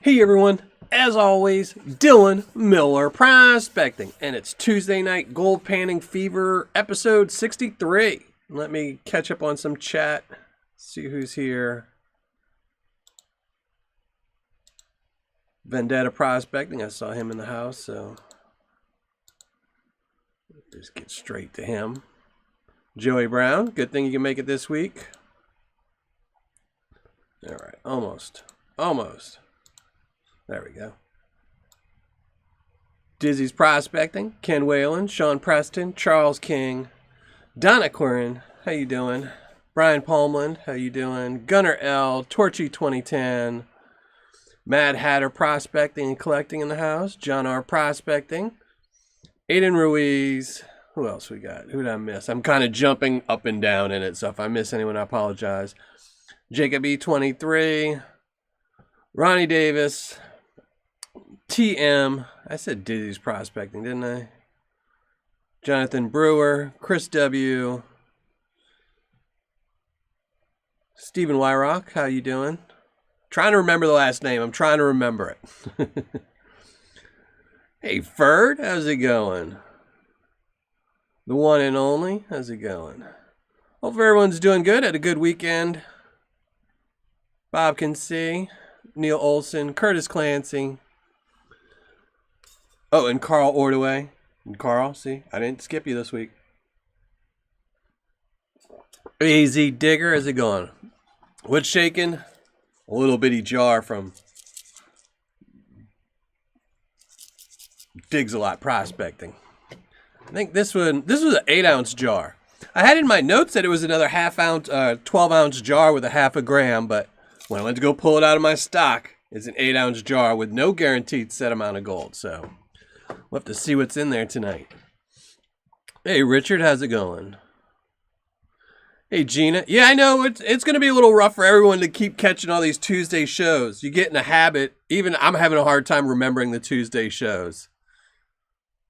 Hey everyone, as always, Dylan Miller Prospecting, and it's Tuesday night gold panning fever episode 63. Let me catch up on some chat, see who's here. Vendetta Prospecting, I saw him in the house, so just get straight to him. Joey Brown, good thing you can make it this week. All right, almost. There we go. Dizzy's Prospecting, Ken Whalen, Sean Preston, Charles King, Donna Quirin, how you doing? Brian Palmland, how you doing? Gunnar L, Torchy 2010, Mad Hatter Prospecting and Collecting in the house, John R Prospecting, Aiden Ruiz, who else we got? Who did I miss? I'm kind of jumping up and down in it, so if I miss anyone, I apologize. Jacob E23, Ronnie Davis, TM, I said Dizzy's Prospecting, didn't I? Jonathan Brewer, Chris W, Stephen Wyrock, how you doing? Trying to remember the last name. I'm trying to remember it. Hey, Ferd, how's it going? The one and only, how's it going? Hope everyone's doing good. Had a good weekend. Bob can see. Neil Olson, Curtis Clancy. Oh, and Carl Ordaway. And Carl, see, I didn't skip you this week. AZ Digger, how's it going? What's shaking? A little bitty jar from DigsALotProspecting. I think this was an 8-ounce jar. I had in my notes that it was another 12-ounce jar with a half a gram, but when I went to go pull it out of my stock, it's an 8-ounce jar with no guaranteed set amount of gold. So we'll have to see what's in there tonight. Hey, Richard, how's it going? Hey, Gina. Yeah, I know it's going to be a little rough for everyone to keep catching all these Tuesday shows. You get in a habit. Even I'm having a hard time remembering the Tuesday shows.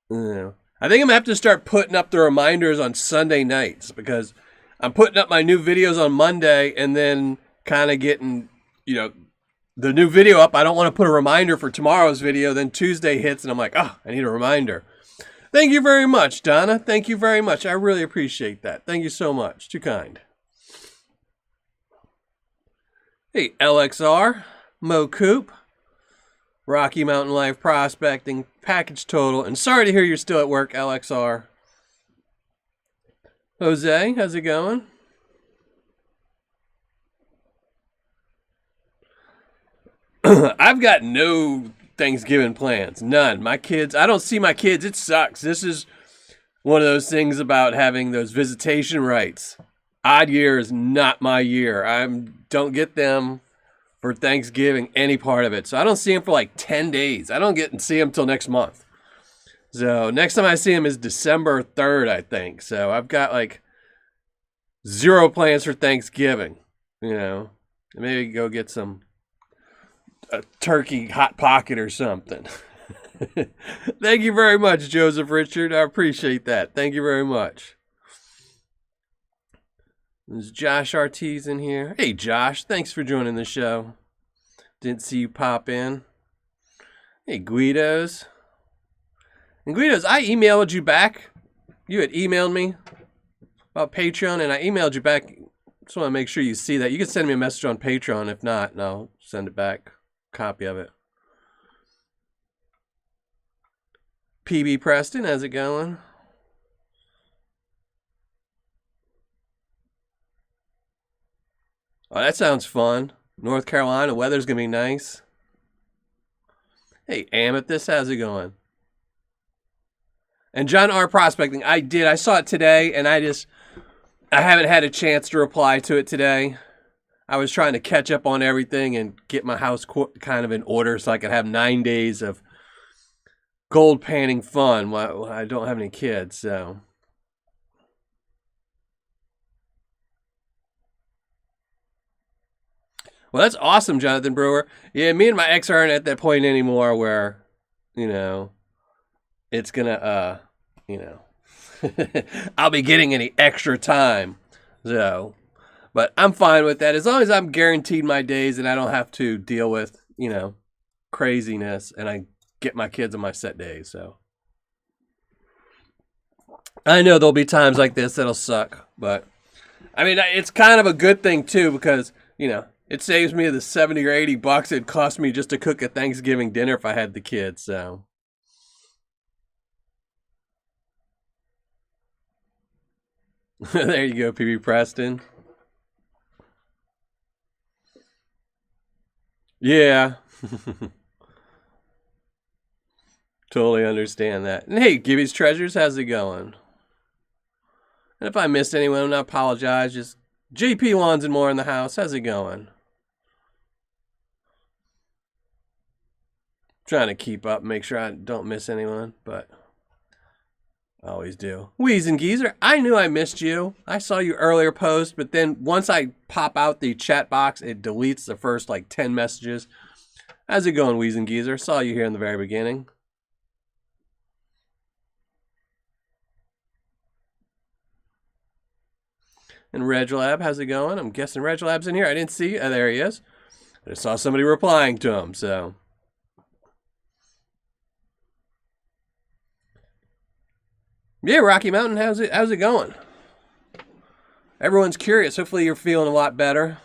I think I'm going to have to start putting up the reminders on Sunday nights because I'm putting up my new videos on Monday and then kind of getting, the new video up. I don't want to put a reminder for tomorrow's video. Then Tuesday hits and I'm like, oh, I need a reminder. Thank you very much, Donna. Thank you very much. I really appreciate that. Thank you so much. Too kind. Hey, LXR, Mo Coop, Rocky Mountain Life Prospecting, Package Total, and sorry to hear you're still at work, LXR. Jose, how's it going? I've got no Thanksgiving plans. None. My kids, I don't see my kids. It sucks. This is one of those things about having those visitation rights. Odd year is not my year. I don't get them for Thanksgiving, any part of it. So I don't see them for like 10 days. I don't get to see them till next month. So next time I see them is December 3rd, I think. So I've got like 0 plans for Thanksgiving. Maybe go get a turkey hot pocket or something. Thank you very much, Joseph Richard. I appreciate that. Thank you very much. There's Josh Ortiz in here. Hey, Josh. Thanks for joining the show. Didn't see you pop in. Hey, Guidos. And Guidos, I emailed you back. You had emailed me about Patreon, and I emailed you back. Just want to make sure you see that. You can send me a message on Patreon. If not, and I'll send it back. Copy of it. PB Preston, how's it going? Oh, that sounds fun. North Carolina, weather's going to be nice. Hey, Amethyst, how's it going? And John R. Prospecting, I saw it today, and I haven't had a chance to reply to it today. I was trying to catch up on everything and get my house kind of in order so I could have 9 days of gold panning fun while I don't have any kids, so. Well, that's awesome, Jonathan Brewer. Yeah, me and my ex aren't at that point anymore where, it's going to, I'll be getting any extra time. So, but I'm fine with that. As long as I'm guaranteed my days and I don't have to deal with, craziness, and I get my kids on my set days. So I know there'll be times like this that'll suck, but I mean, it's kind of a good thing too, because, you know, it saves me the 70 or 80 bucks it'd cost me just to cook a Thanksgiving dinner if I had the kids. So there you go, PB Preston. Yeah. Totally understand that. And hey, Gibby's Treasures, how's it going? And if I missed anyone, I apologize. Just JP Wands and more in the house. How's it going? Trying to keep up, make sure I don't miss anyone, but I always do. Wheeze and Geezer, I knew I missed you. I saw you earlier post, but then once I pop out the chat box, it deletes the first like 10 messages. How's it going, Wheeze and Geezer? Saw you here in the very beginning. And Reglab, how's it going? I'm guessing Reglab's in here. I didn't see. Oh, there he is. I just saw somebody replying to him, so. Yeah, Rocky Mountain, how's it going? Everyone's curious. Hopefully you're feeling a lot better.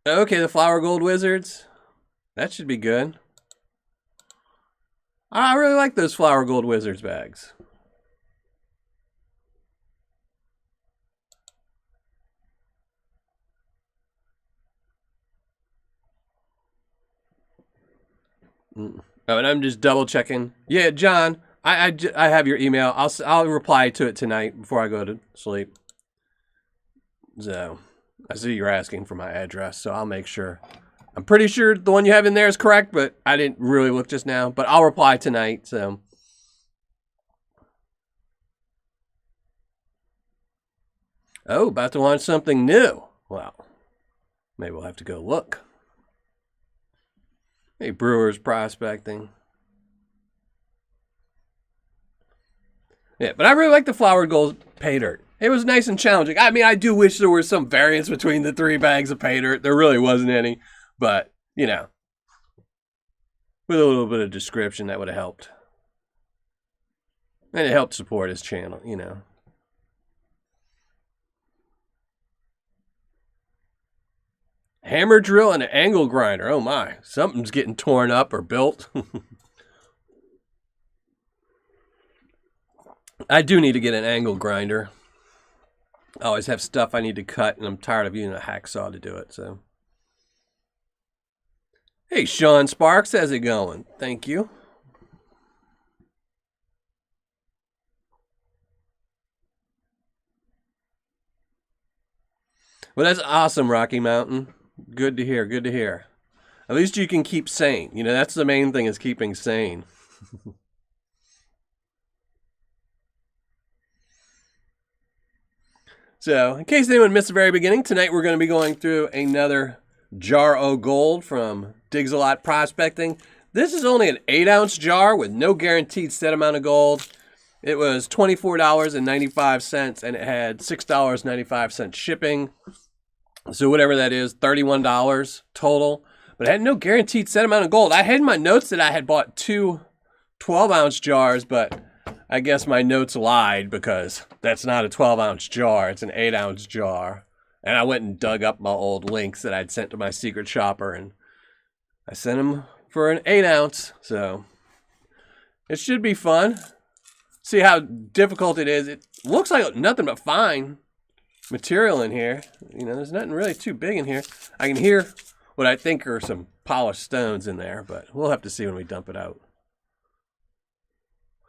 Okay, the Flower Gold Wizards. That should be good. I really like those Flower Gold Wizards bags. Oh, and I'm just double checking. Yeah, John, I have your email. I'll reply to it tonight before I go to sleep. So I see you're asking for my address, so I'll make sure. I'm pretty sure the one you have in there is correct, but I didn't really look just now. But I'll reply tonight. So. Oh, about to launch something new. Well, maybe we'll have to go look. Hey, Brewers Prospecting. Yeah, but I really like the Flower Gold Paydirt. It was nice and challenging. I mean, I do wish there was some variance between the 3 bags of Paydirt. There really wasn't any. But, you know, with a little bit of description, that would have helped. And it helped support his channel, you know. Hammer drill and an angle grinder. Oh my, something's getting torn up or built. I do need to get an angle grinder. I always have stuff I need to cut, and I'm tired of using a hacksaw to do it. So, hey, Sean Sparks, how's it going? Thank you. Well, that's awesome, Rocky Mountain. Good to hear. Good to hear. At least you can keep sane. You know, that's the main thing, is keeping sane. So, in case anyone missed the very beginning, tonight we're going to be going through another jar o' gold from DigsALotProspecting. This is only an 8-ounce jar with no guaranteed set amount of gold. It was $24.95, and it had $6.95 shipping. So whatever that is, $31 total. But it had no guaranteed set amount of gold. I had in my notes that I had bought 2 12-ounce jars, but I guess my notes lied, because that's not a 12-ounce jar. It's an 8-ounce jar. And I went and dug up my old links that I'd sent to my secret shopper, and I sent them for an 8-ounce. So it should be fun. See how difficult it is. It looks like nothing but fine material in here. You know, there's nothing really too big in here. I can hear what I think are some polished stones in there, but we'll have to see when we dump it out.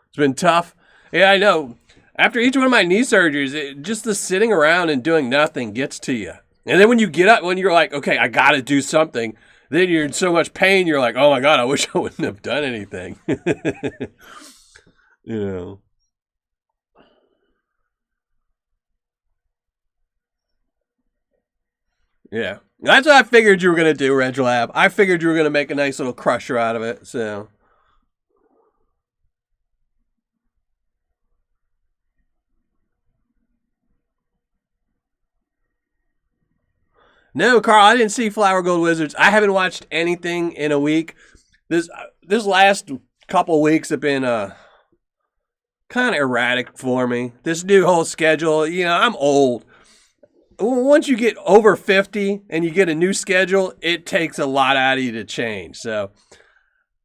It's been tough. Yeah, I know. After each one of my knee surgeries, just the sitting around and doing nothing gets to you. And then when you get up, when you're like, okay, I got to do something, then you're in so much pain, you're like, oh my God, I wish I wouldn't have done anything. You know. Yeah. That's what I figured you were going to do, Reglab. I figured you were going to make a nice little crusher out of it, so. No, Carl, I didn't see Flower Gold Wizards. I haven't watched anything in a week. This last couple weeks have been kind of erratic for me. This new whole schedule, I'm old. Once you get over 50 and you get a new schedule, it takes a lot out of you to change. So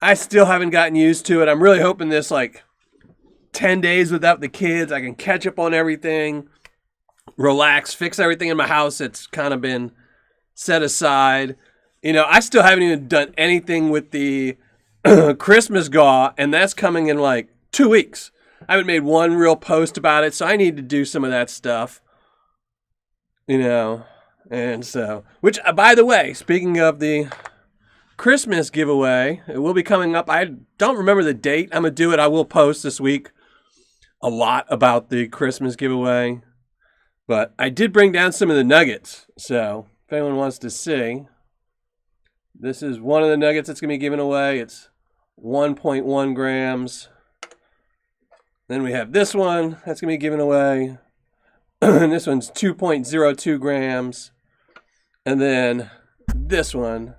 I still haven't gotten used to it. I'm really hoping this 10 days without the kids, I can catch up on everything, relax, fix everything in my house that's kind of been set aside. I still haven't even done anything with the Christmas gaw, and that's coming in 2 weeks. I haven't made one real post about it, so I need to do some of that stuff. And so, which, by the way, speaking of the Christmas giveaway, it will be coming up. I don't remember the date. I'm going to do it. I will post this week a lot about the Christmas giveaway. But I did bring down some of the nuggets. So if anyone wants to see, this is one of the nuggets that's going to be given away. It's 1.1 grams. Then we have this one that's going to be given away. And this one's 2.02 grams. And then this one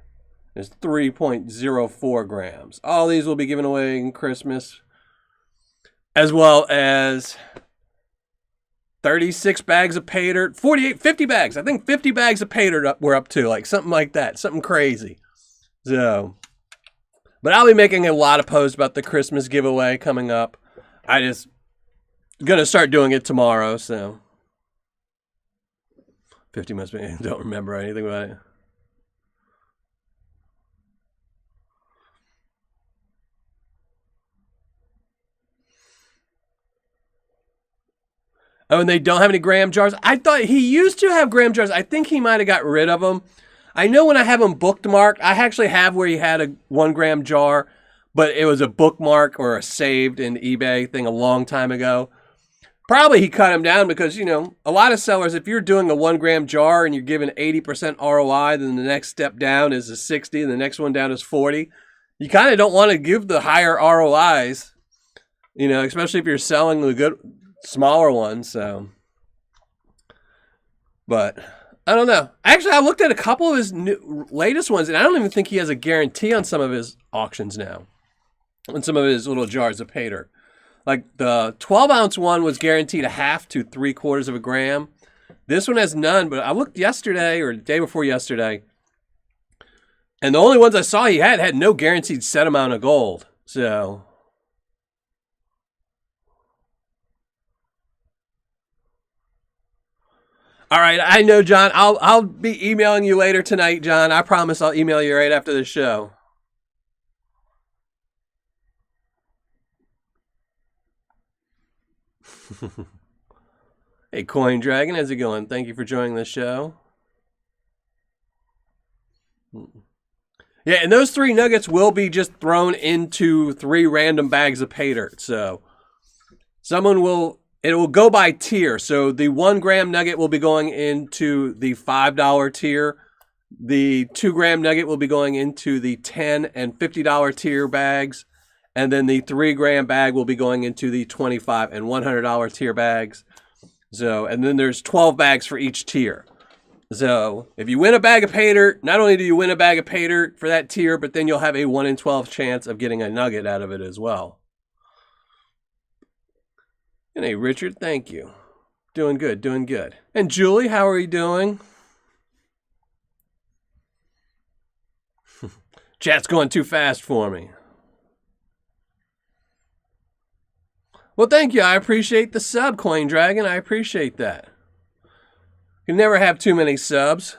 is 3.04 grams. All these will be given away in Christmas. As well as 36 bags of Paydirt, 50 bags. I think 50 bags of Paydirt we're up to, something like that, something crazy. So, but I'll be making a lot of posts about the Christmas giveaway coming up. I just gonna start doing it tomorrow. So 50 must be. I don't remember anything about it. Oh, and they don't have any gram jars? I thought he used to have gram jars. I think he might have got rid of them. I know when I have them bookmarked, I actually have where he had a 1 gram jar, but it was a bookmark or a saved in eBay thing a long time ago. Probably he cut them down because, a lot of sellers, if you're doing a 1 gram jar and you're giving 80% ROI, then the next step down is a 60 and the next one down is 40. You kind of don't want to give the higher ROIs, especially if you're selling the good smaller ones. So, but I don't know. Actually, I looked at a couple of his latest ones, and I don't even think he has a guarantee on some of his auctions now, on some of his little jars of Paydirt. The 12-ounce one was guaranteed a half to 3/4 of a gram. This one has none, but I looked yesterday or the day before yesterday, and the only ones I saw he had no guaranteed set amount of gold. So, all right, I know, John. I'll be emailing you later tonight, John. I promise I'll email you right after the show. Hey, Coin Dragon, how's it going? Thank you for joining the show. Yeah, and those 3 nuggets will be just thrown into 3 random bags of Paydirt. So it will go by tier. So the 1 gram nugget will be going into the $5 tier. The 2 gram nugget will be going into the $10 and $50 tier bags. And then the 3 gram bag will be going into the $25 and $100 tier bags. So, and then there's 12 bags for each tier. So if you win a bag of Paydirt, not only do you win a bag of Paydirt for that tier, but then you'll have a 1 in 12 chance of getting a nugget out of it as well. And hey, Richard, thank you. Doing good, doing good. And Julie, how are you doing? Chat's going too fast for me. Well, thank you. I appreciate the sub, Coin Dragon. I appreciate that. You never have too many subs,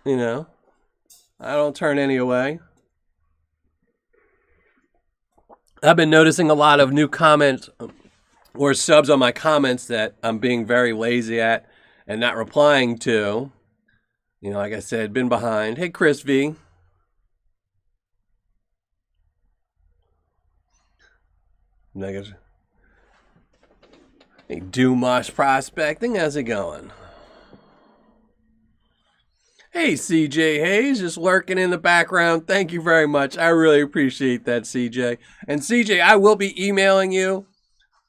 I don't turn any away. I've been noticing a lot of new comments or subs on my comments that I'm being very lazy at and not replying to. Like I said, been behind. Hey, Chris V. Negative. Hey, Dumas Prospecting, how's it going? Hey, CJ Hayes, just lurking in the background. Thank you very much. I really appreciate that, CJ. And CJ, I will be emailing you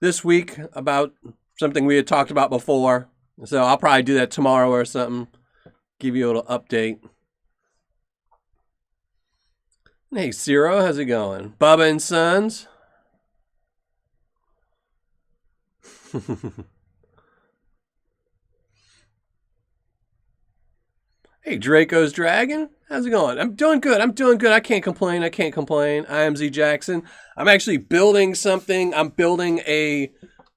this week about something we had talked about before. So I'll probably do that tomorrow or something. give you a little update. Hey, Ciro, how's it going? Bubba and Sons. Hey, Draco's Dragon. How's it going? I'm doing good. I'm doing good. I can't complain. I can't complain. I am Z Jackson. I'm actually building something. I'm building a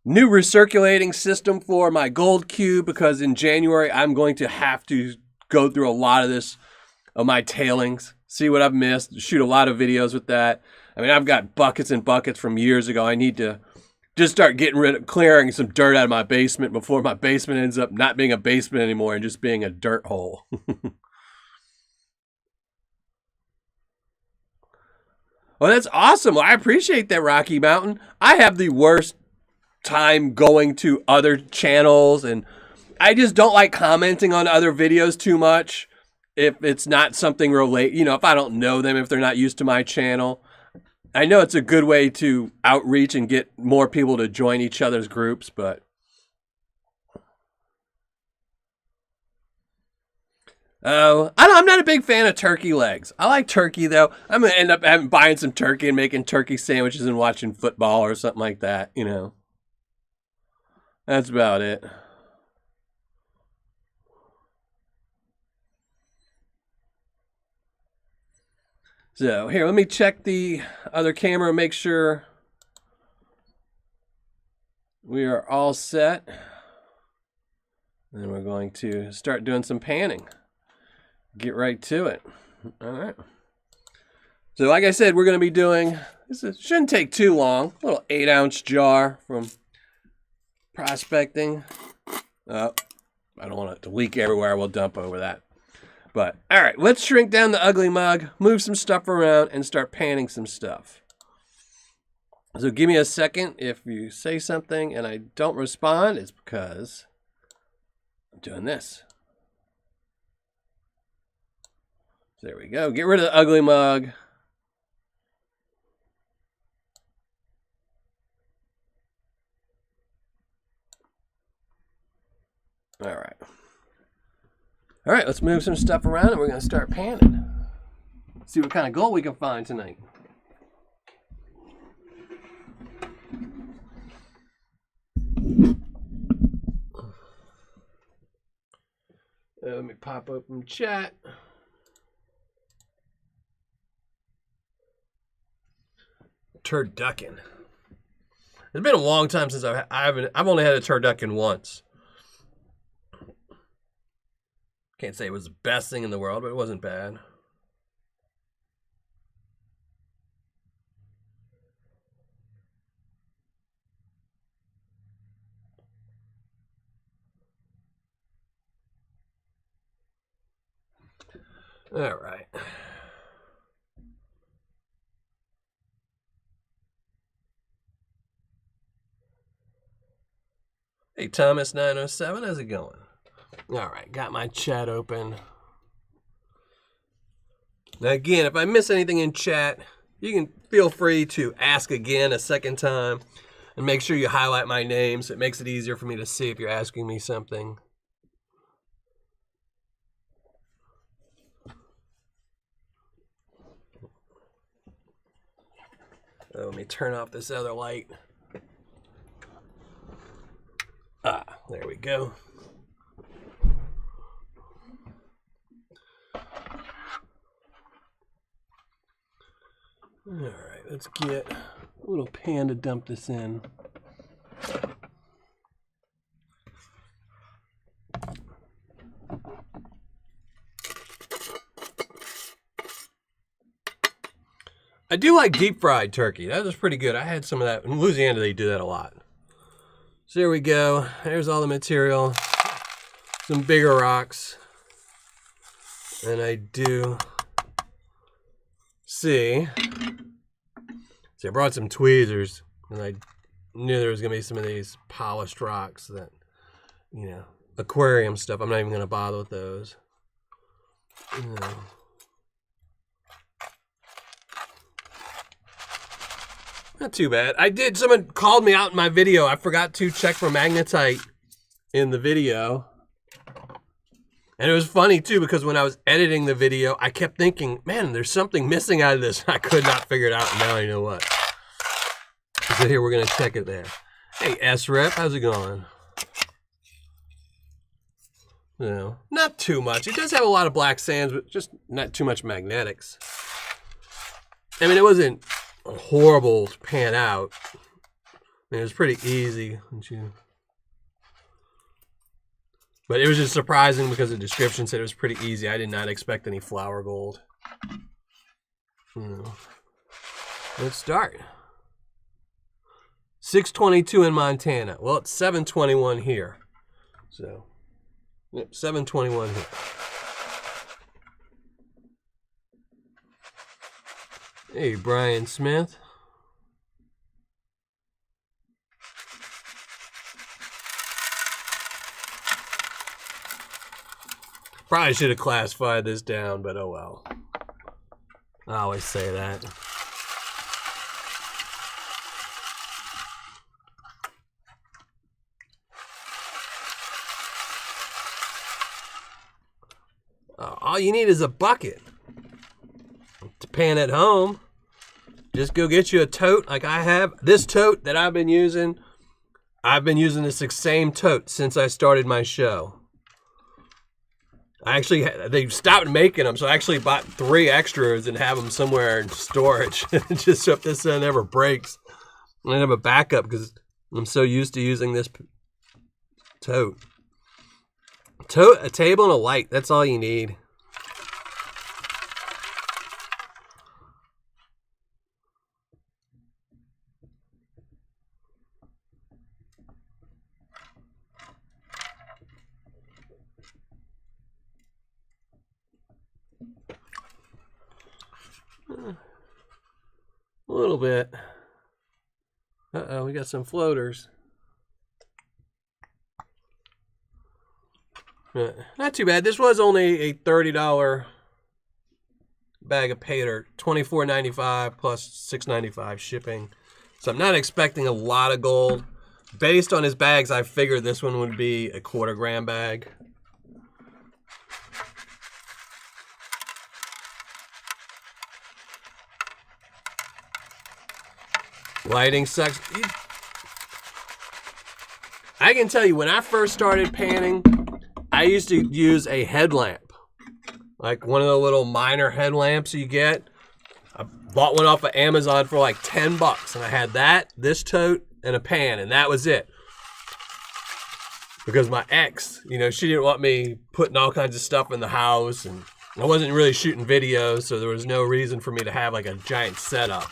new recirculating system for my gold cube because in January I'm going to have to go through a lot of this, of my tailings, see what I've missed, shoot a lot of videos with that. I mean, I've got buckets and buckets from years ago. I need to just start clearing some dirt out of my basement before my basement ends up not being a basement anymore and just being a dirt hole. Well, that's awesome. Well, I appreciate that, Rocky Mountain. I have the worst time going to other channels, and I just don't like commenting on other videos too much if it's not something if I don't know them, if they're not used to my channel. I know it's a good way to outreach and get more people to join each other's groups, but I'm not a big fan of turkey legs. I like turkey, though. I'm going to end up buying some turkey and making turkey sandwiches and watching football or something like that, you know. That's about it. So, here, let me check the other camera and make sure we are all set. And we're going to start doing some panning. Get right to it. All right. So, like I said, we're going to be doing, shouldn't take too long, a little 8-ounce jar from Prospecting. I don't want it to leak everywhere. We'll dump over that. But, all right, let's shrink down the ugly mug, move some stuff around, and start panning some stuff. So give me a second. If you say something and I don't respond, it's because I'm doing this. There we go. Get rid of the ugly mug. All right. All right, let's move some stuff around and we're going to start panning. See what kind of gold we can find tonight. Let me pop open chat. Turducken. It's been a long time since I've only had a turducken once. Can't say it was the best thing in the world, but it wasn't bad. All right. Hey, Thomas 907, how's it going? All right, got my chat open. Now again, if I miss anything in chat, you can feel free to ask again a second time and make sure you highlight my name so it makes it easier for me to see if you're asking me something. Let me turn off this other light. There we go. All right, let's get a little pan to dump this in. I do like deep fried turkey. That was pretty good. I had some of that. In Louisiana, they do that a lot. So there we go. There's all the material. Some bigger rocks. And I do see I brought some tweezers. And I knew there was going to be some of these polished rocks that, you know, aquarium stuff. I'm not even going to bother with those. You know. Not too bad. Someone called me out in my video. I forgot to check for magnetite in the video. And it was funny too, because when I was editing the video, I kept thinking, man, there's something missing out of this. I could not figure it out, and now I know what. So here, we're gonna check it there. Hey, S-Rep, how's it going? No, not too much. It does have a lot of black sands, but just not too much magnetics. I mean, it wasn't horrible to pan out. I mean, it was pretty easy. But it was just surprising because the description said it was pretty easy. I did not expect any flour gold. Let's start. 622 in Montana. Well, it's 721 here. So, yep, 721 here. Hey, Brian Smith. Probably should have classified this down, but oh well. I always say that. All you need is a bucket to pan at home. Just go get you a tote like I have. This tote that I've been using this same tote since I started my show. They stopped making them, so I actually bought 3 extras and have them somewhere in storage, just so if this thing ever breaks, I have a backup because I'm so used to using this tote. A table, and a light. That's all you need. A little bit. Uh-oh, we got some floaters. Not too bad. This was only a $30 bag of Paydirt, $24.95 plus $6.95 shipping. So I'm not expecting a lot of gold. Based on his bags, I figured this one would be a 1/4 gram bag. Lighting sucks. I can tell you, when I first started panning, I used to use a headlamp. Like one of the little miner headlamps you get. I bought one off of Amazon for like $10. And I had that, this tote, and a pan. And that was it. Because my ex, she didn't want me putting all kinds of stuff in the house. And I wasn't really shooting videos. So there was no reason for me to have like a giant setup.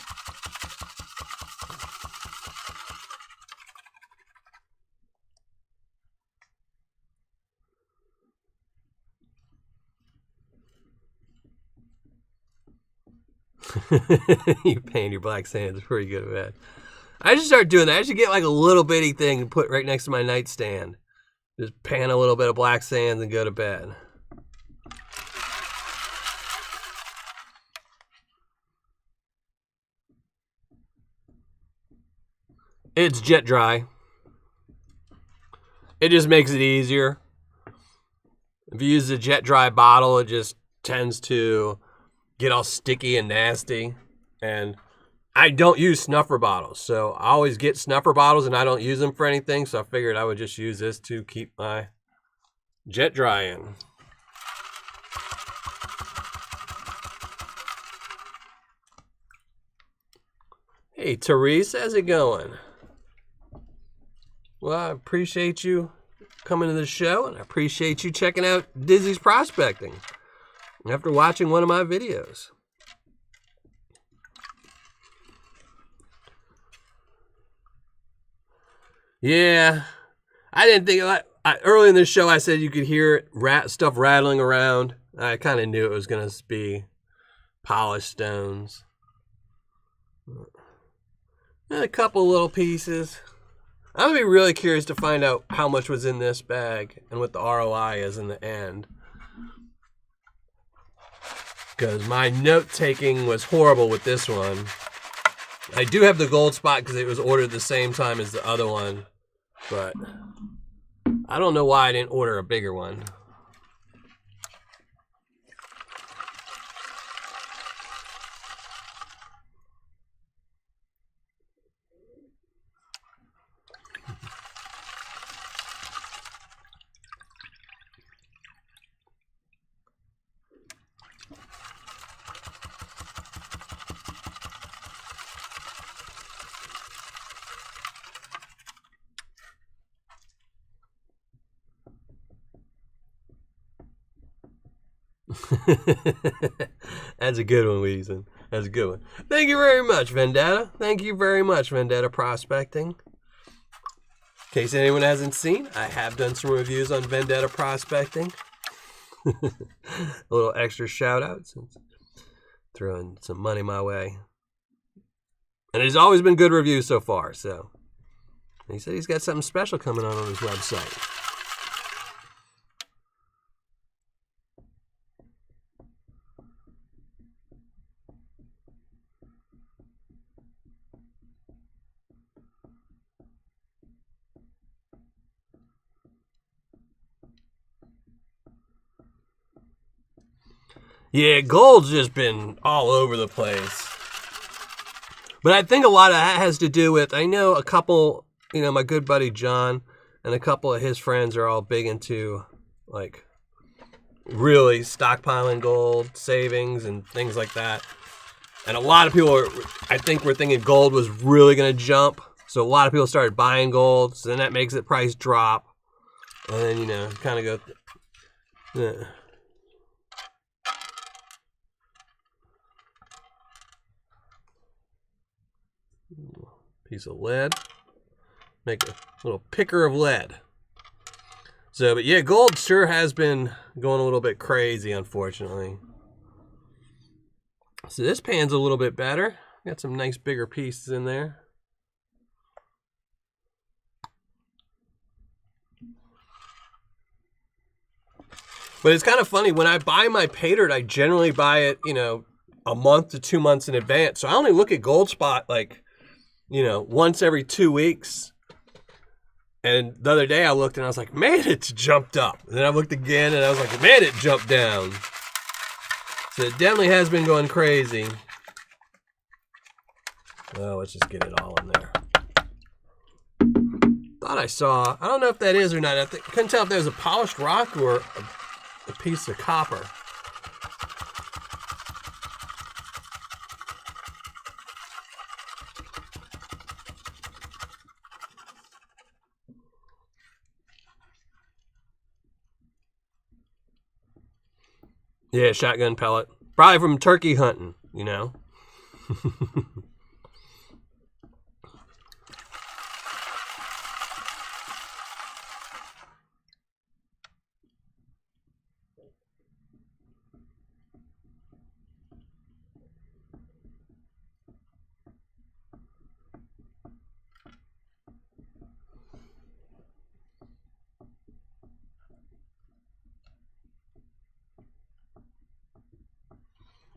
You pan your black sands pretty good at that. I should start doing that. I should get like a little bitty thing and put right next to my nightstand. Just pan a little bit of black sands and go to bed. It's jet dry. It just makes it easier. If you use a jet dry bottle, it just tends to get all sticky and nasty. And I don't use snuffer bottles, so I always get snuffer bottles and I don't use them for anything, so I figured I would just use this to keep my jet dry in. Hey Therese, how's it going? Well, I appreciate you coming to the show, and I appreciate you checking out Dizzy's Prospecting after watching one of my videos. Yeah, I didn't think early in the show I said you could hear stuff rattling around. I kind of knew it was going to be polished stones. And a couple little pieces. I'm going to be really curious to find out how much was in this bag and what the ROI is in the end. Because my note-taking was horrible with this one. I do have the gold spot because it was ordered the same time as the other one. But I don't know why I didn't order a bigger one. That's a good one, Weezen. That's a good one. Thank you very much, Vendetta. Thank you very much, Vendetta Prospecting. In case anyone hasn't seen, I have done some reviews on Vendetta Prospecting. A little extra shout out since throwing some money my way. And it's always been good reviews so far, so. He said he's got something special coming on his website. Yeah, gold's just been all over the place. But I think a lot of that has to do with, I know a couple, you know, my good buddy John and a couple of his friends are all big into, like, really stockpiling gold, savings, and things like that. And a lot of people are, I think, were thinking gold was really going to jump. So a lot of people started buying gold. So then that makes the price drop. And then, you know, kind of go... Yeah. Piece of lead. Make a little picker of lead. So, but yeah, gold sure has been going a little bit crazy, unfortunately. So this pan's a little bit better. Got some nice bigger pieces in there. But it's kind of funny, when I buy my paydirt, I generally buy it, you know, a month to 2 months in advance. So I only look at Gold Spot like, you know, once every 2 weeks. And the other day I looked and I was like, man, it's jumped up. And then I looked again and I was like, man, it jumped down. So it definitely has been going crazy. Well, let's just get it all in there. Thought I saw, I don't know if that is or not. I couldn't tell if that was a polished rock or a piece of copper. Yeah, shotgun pellet. Probably from turkey hunting, you know.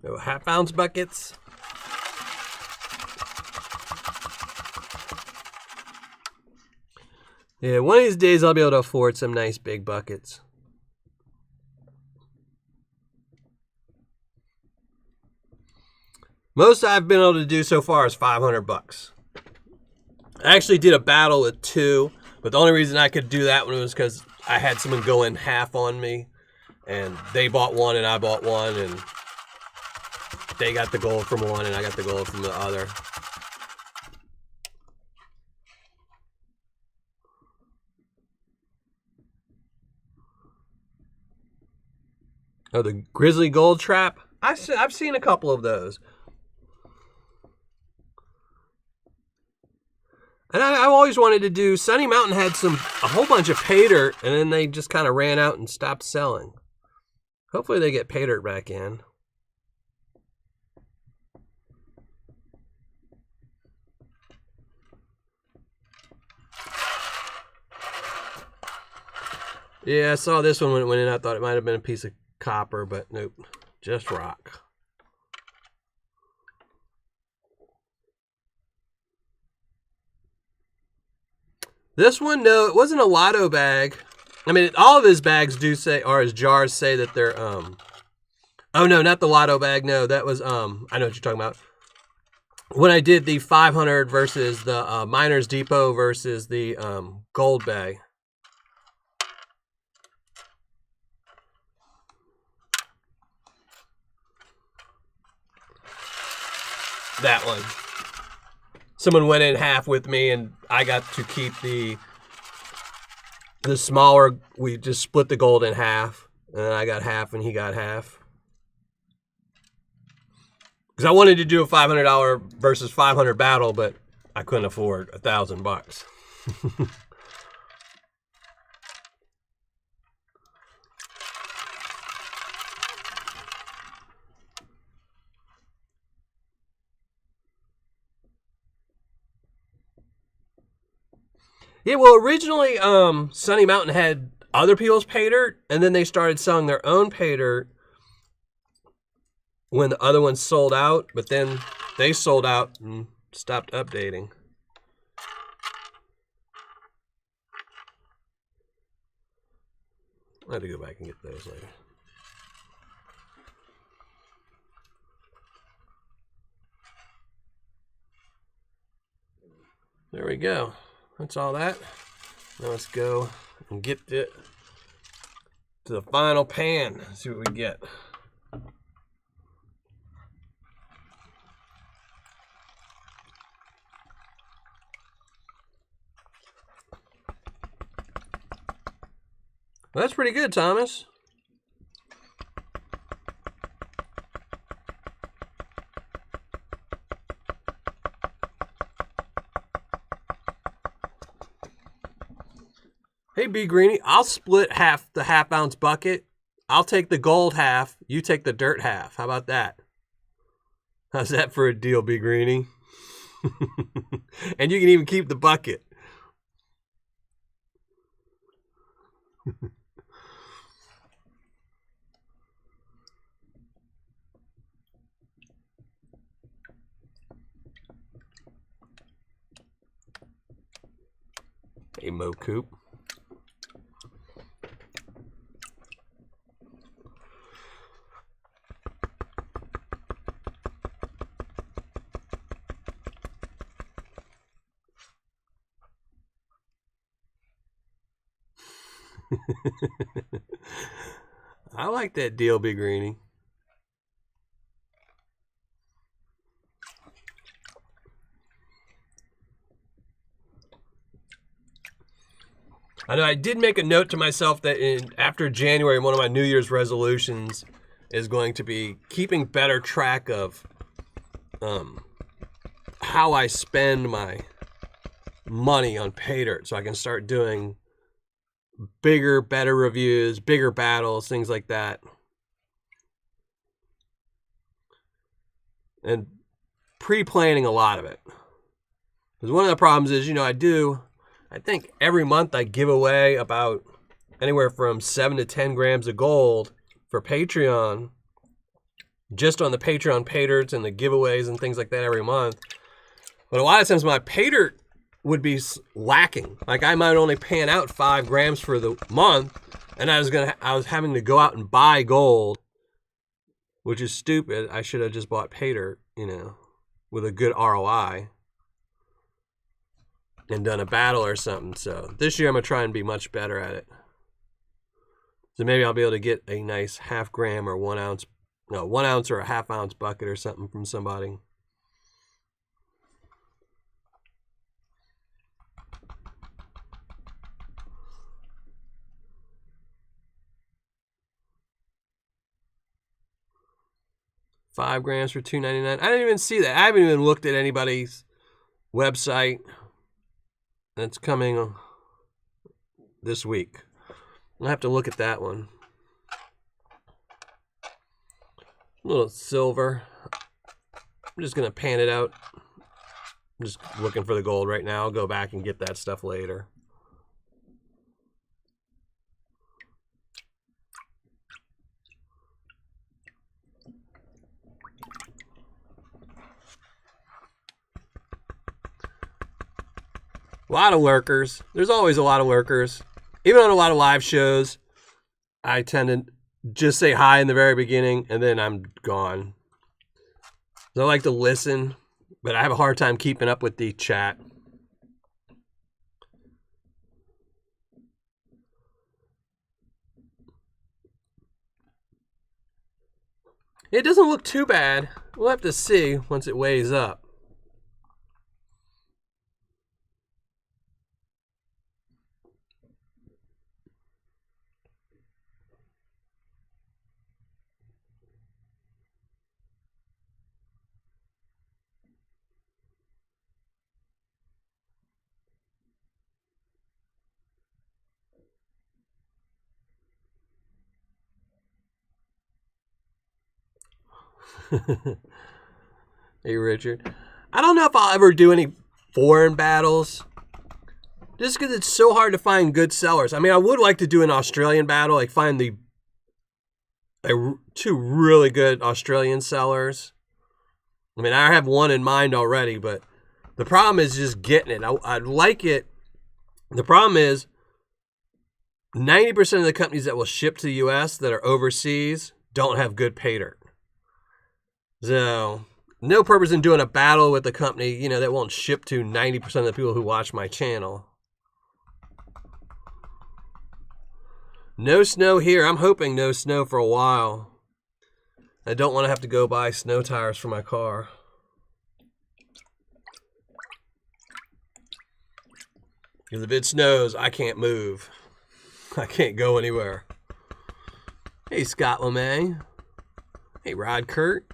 Oh, half-ounce buckets. Yeah, one of these days I'll be able to afford some nice big buckets. Most I've been able to do so far is 500 bucks. I actually did a battle with 2, but the only reason I could do that one was because I had someone go in half on me, and they bought one and I bought one, and they got the gold from one and I got the gold from the other. Oh, the Grizzly Gold Trap? I've seen a couple of those. And I've always wanted to do, Sunny Mountain had a whole bunch of paydirt, and then they just kind of ran out and stopped selling. Hopefully they get paydirt back in. Yeah, I saw this one when it went in. I thought it might have been a piece of copper, but nope, just rock. This one, no, it wasn't a lotto bag. I mean, all of his bags do say, or his jars say that they're, oh no, not the lotto bag. No, that was, I know what you're talking about. When I did the 500 versus the Miners Depot versus the gold bag. That one. Someone went in half with me and I got to keep the smaller. We just split the gold in half. And I got half and he got half. Because I wanted to do a $500 versus 500 battle, but I couldn't afford $1,000. Yeah, well, originally, Sunny Mountain had other people's Paydirt, and then they started selling their own Paydirt when the other ones sold out, but then they sold out and stopped updating. I'll have to go back and get those later. There we go. That's all that. Now let's go and get it to the final pan. See what we get. Well, that's pretty good, Thomas. Hey, B Greenie, I'll split the half-ounce bucket. I'll take the gold half. You take the dirt half. How about that? How's that for a deal, B Greenie? And you can even keep the bucket. Hey, Mo Coop. I like that deal, Big Greenie. I know I did make a note to myself that after January, one of my New Year's resolutions is going to be keeping better track of how I spend my money on Paydirt, so I can start doing bigger, better reviews, bigger battles, things like that. And pre-planning a lot of it. Because one of the problems is, you know, I think every month I give away about anywhere from 7 to 10 grams of gold for Patreon, just on the Patreon Paydirts and the giveaways and things like that every month. But a lot of times my Paydirt would be lacking. Like I might only pan out 5 grams for the month, and I was having to go out and buy gold, which is stupid. I should have just bought Paydirt, you know, with a good ROI and done a battle or something. So this year I'm gonna try and be much better at it. So maybe I'll be able to get a nice half gram or 1 ounce, no, 1 ounce or a half ounce bucket or something from somebody. $5 grams for $2.99. I didn't even see that. I haven't even looked at anybody's website. That's coming this week. I'll have to look at that one. A little silver. I'm just gonna pan it out. I'm just looking for the gold right now. I'll go back and get that stuff later. A lot of lurkers. There's always a lot of lurkers. Even on a lot of live shows, I tend to just say hi in the very beginning and then I'm gone. So I like to listen, but I have a hard time keeping up with the chat. It doesn't look too bad. We'll have to see once it weighs up. Hey, Richard. I don't know if I'll ever do any foreign battles. Just because it's so hard to find good sellers. I mean, I would like to do an Australian battle, like find two really good Australian sellers. I mean, I have one in mind already, but the problem is just getting it. I'd like it. The problem is 90% of the companies that will ship to the U.S. that are overseas don't have good paydirt. So, no purpose in doing a battle with a company, that won't ship to 90% of the people who watch my channel. No snow here. I'm hoping no snow for a while. I don't want to have to go buy snow tires for my car. Because if it snows, I can't move. I can't go anywhere. Hey, Scott LeMay. Hey, Rod Kurt.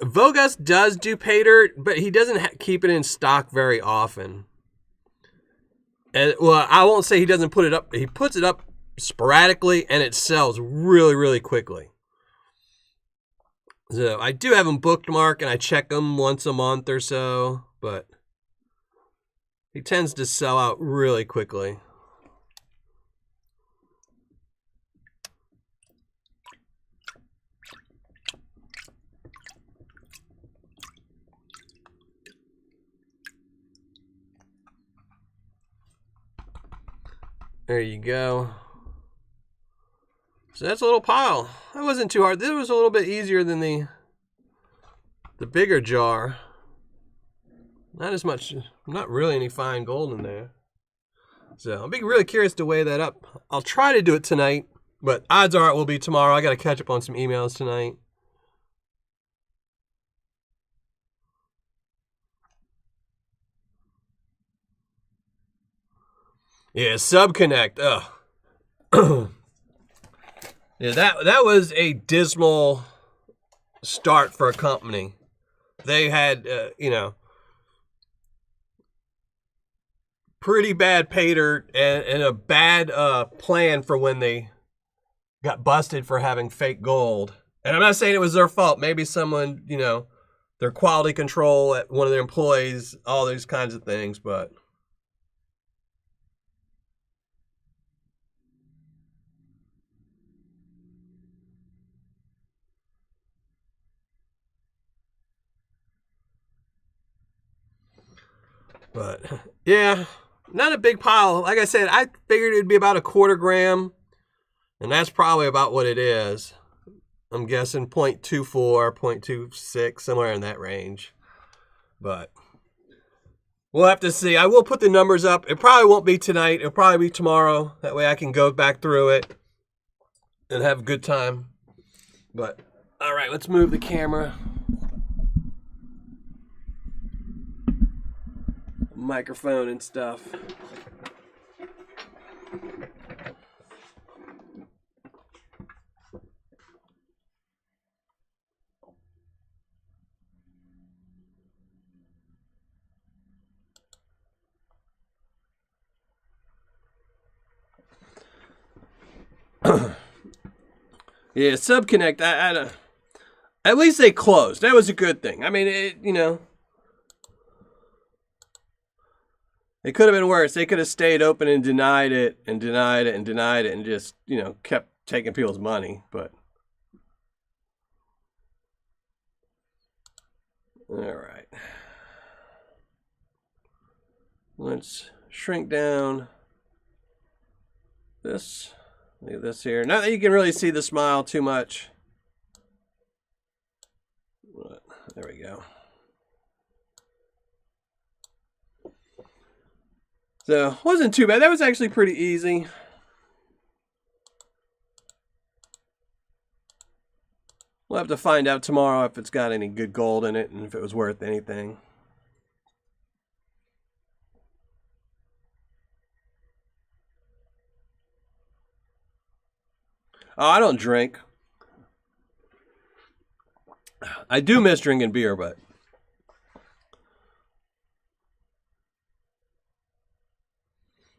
Vogus does do paydirt, but he doesn't keep it in stock very often. And, well, I won't say he doesn't put it up. He puts it up sporadically, and it sells really, really quickly. So I do have them bookmarked, and I check them once a month or so, but he tends to sell out really quickly. There you go. So that's a little pile. That wasn't too hard. This was a little bit easier than the bigger jar. Not as much, not really any fine gold in there. So I'll be really curious to weigh that up. I'll try to do it tonight, but odds are it will be tomorrow. I got to catch up on some emails tonight. Yeah, Subconnect. Ugh. Yeah, that was a dismal start for a company. They had, pretty bad paydirt and a bad plan for when they got busted for having fake gold. And I'm not saying it was their fault. Maybe someone, their quality control at one of their employees, all these kinds of things, but yeah, not a big pile. Like I said, I figured it'd be about a 1/4 gram, and that's probably about what it is. I'm guessing 0.24, 0.26, somewhere in that range. But we'll have to see. I will put the numbers up. It probably won't be tonight. It'll probably be tomorrow. That way I can go back through it and have a good time. But, all right, let's move the camera. Microphone and stuff. Yeah, Subconnect, at least they closed. That was a good thing. I mean, it could have been worse. They could have stayed open and denied it and denied it and denied it and just, kept taking people's money. But, all right. Let's shrink down this. Look at this here. Not that you can really see the smile too much. There we go. So, wasn't too bad. That was actually pretty easy. We'll have to find out tomorrow if it's got any good gold in it and if it was worth anything. Oh, I don't drink. I do miss drinking beer, but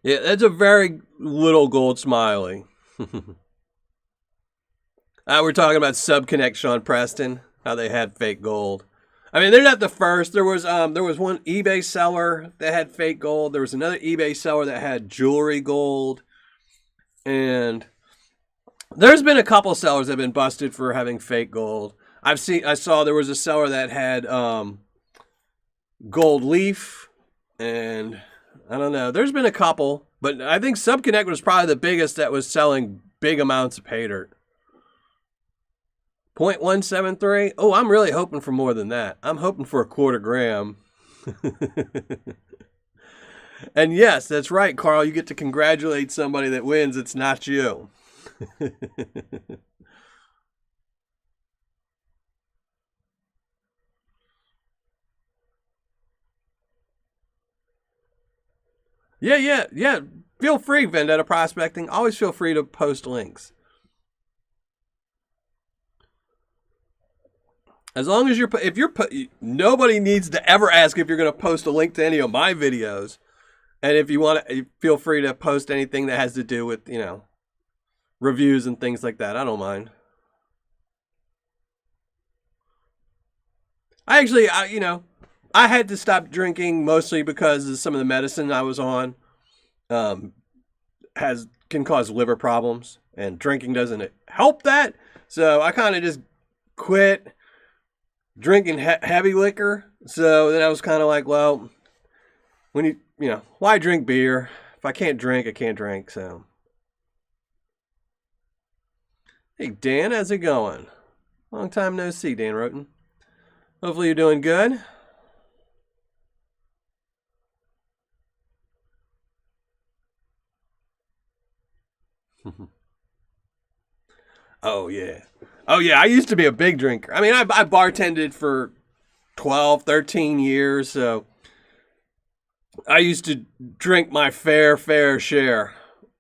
yeah, that's a very little gold smiley. We're talking about SubConnect, Sean Preston, how they had fake gold. I mean, they're not the first. There was one eBay seller that had fake gold. There was another eBay seller that had jewelry gold, and there's been a couple sellers that have been busted for having fake gold. I saw there was a seller that had gold leaf, and I don't know. There's been a couple, but I think SubConnect was probably the biggest that was selling big amounts of paydirt. 0.173. Oh, I'm really hoping for more than that. I'm hoping for a quarter gram. And yes, that's right, Carl. You get to congratulate somebody that wins. It's not you. Yeah. Feel free, Vendetta Prospecting. Always feel free to post links. As long as nobody needs to ever ask if you're going to post a link to any of my videos. And if you want to, feel free to post anything that has to do with, reviews and things like that. I don't mind. I had to stop drinking mostly because of some of the medicine I was on can cause liver problems, and drinking doesn't help that. So I kind of just quit drinking heavy liquor. So then I was kind of like, well, when why drink beer? If I can't drink, I can't drink. So, hey, Dan, how's it going? Long time no see, Dan Roten. Hopefully you're doing good. Oh, yeah. I used to be a big drinker. I mean, I bartended for 12, 13 years, so I used to drink my fair share,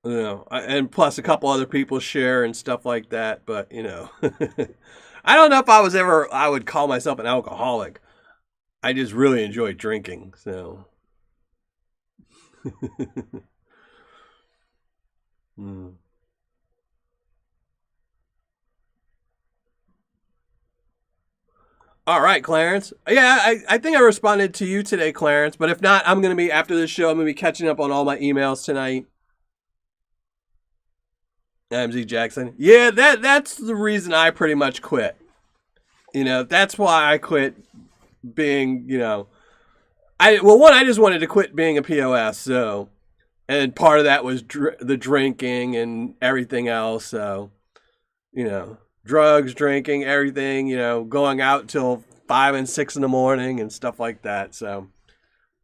and plus a couple other people's share and stuff like that. But, I don't know if I would call myself an alcoholic. I just really enjoy drinking, so. Mm. All right, Clarence. Yeah, I think I responded to you today, Clarence. But if not, I'm going to be, after this show, I'm going to be catching up on all my emails tonight. MZ Jackson. Yeah, that's the reason I pretty much quit. That's why I quit being, I just wanted to quit being a POS, so, and part of that was the drinking and everything else, so, drugs, drinking, everything, going out till 5 and 6 in the morning and stuff like that. So,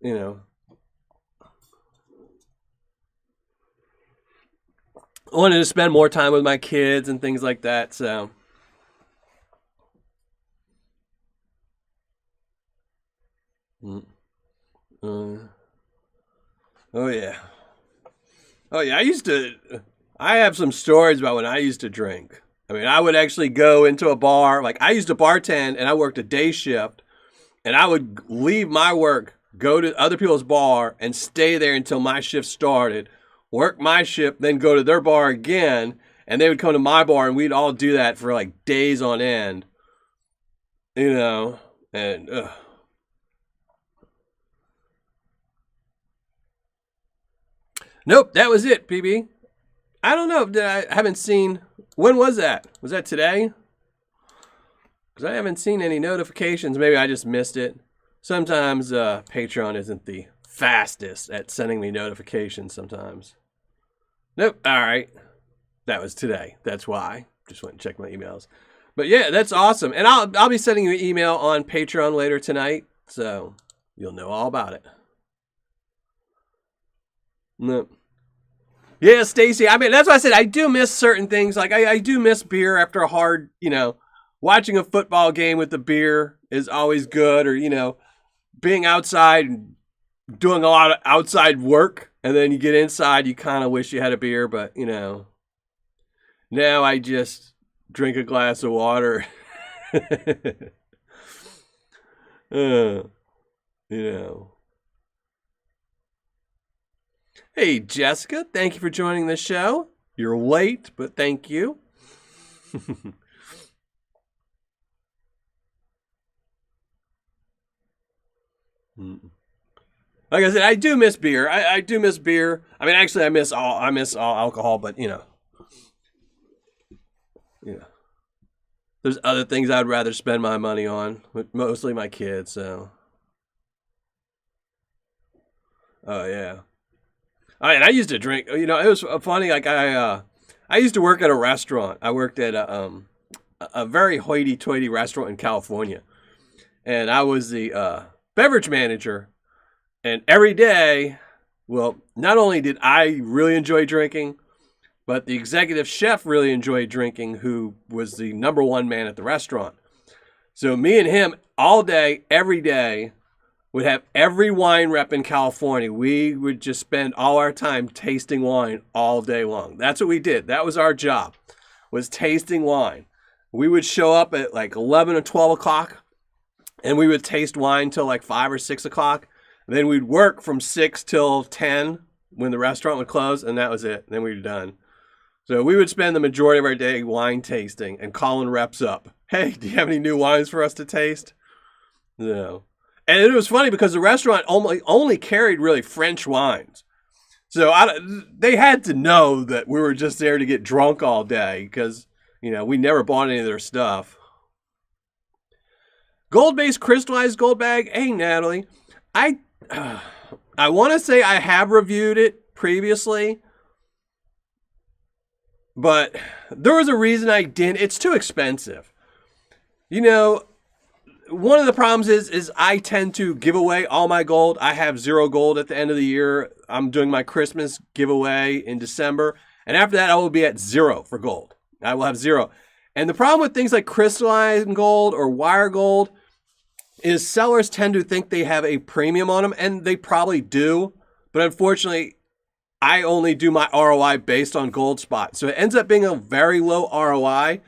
I wanted to spend more time with my kids and things like that. So, oh yeah. I have some stories about when I used to drink. I mean, I would actually go into a bar. Like, I used to bartend, and I worked a day shift, and I would leave my work, go to other people's bar, and stay there until my shift started, work my shift, then go to their bar again, and they would come to my bar, and we'd all do that for like days on end, and nope, that was it, PB. I don't know. I haven't seen. When was that? Was that today? Because I haven't seen any notifications. Maybe I just missed it. Sometimes Patreon isn't the fastest at sending me notifications sometimes. Nope. All right. That was today. That's why. Just went and checked my emails. But yeah, that's awesome. And I'll be sending you an email on Patreon later tonight. So you'll know all about it. Nope. Yeah, Stacy. I mean, that's why I said I do miss certain things. Like, I do miss beer after a hard, watching a football game with the beer is always good. Or, being outside and doing a lot of outside work. And then you get inside, you kind of wish you had a beer. But, now I just drink a glass of water. you know. Hey, Jessica, thank you for joining the show. You're late, but thank you. Mm. Like I said, I do miss beer. I do miss beer. I mean, actually, I miss all alcohol, but there's other things I'd rather spend my money on, mostly my kids. So, oh yeah. I used to drink. It was funny. Like I used to work at a restaurant. I worked at a very hoity-toity restaurant in California, and I was the beverage manager. And every day, well, not only did I really enjoy drinking, but the executive chef really enjoyed drinking, who was the number one man at the restaurant. So me and him all day, every day, would have every wine rep in California. We would just spend all our time tasting wine all day long. That's what we did. That was our job, was tasting wine. We would show up at like 11 or 12 o'clock, and we would taste wine till like 5 or 6 o'clock. And then we'd work from 6 till 10 when the restaurant would close, and that was it. And then we were done. So we would spend the majority of our day wine tasting and calling reps up. Hey, do you have any new wines for us to taste? No. And it was funny because the restaurant only carried really French wines. So they had to know that we were just there to get drunk all day because, we never bought any of their stuff. Gold-based crystallized gold bag. Hey, Natalie. I want to say I have reviewed it previously, but there was a reason I didn't. It's too expensive. One of the problems is I tend to give away all my gold. I have 0 gold at the end of the year. I'm doing my Christmas giveaway in December. And after that, I will be at 0 for gold. I will have 0. And the problem with things like crystallized gold or wire gold is sellers tend to think they have a premium on them, and they probably do. But unfortunately, I only do my ROI based on gold spot. So it ends up being a very low ROI,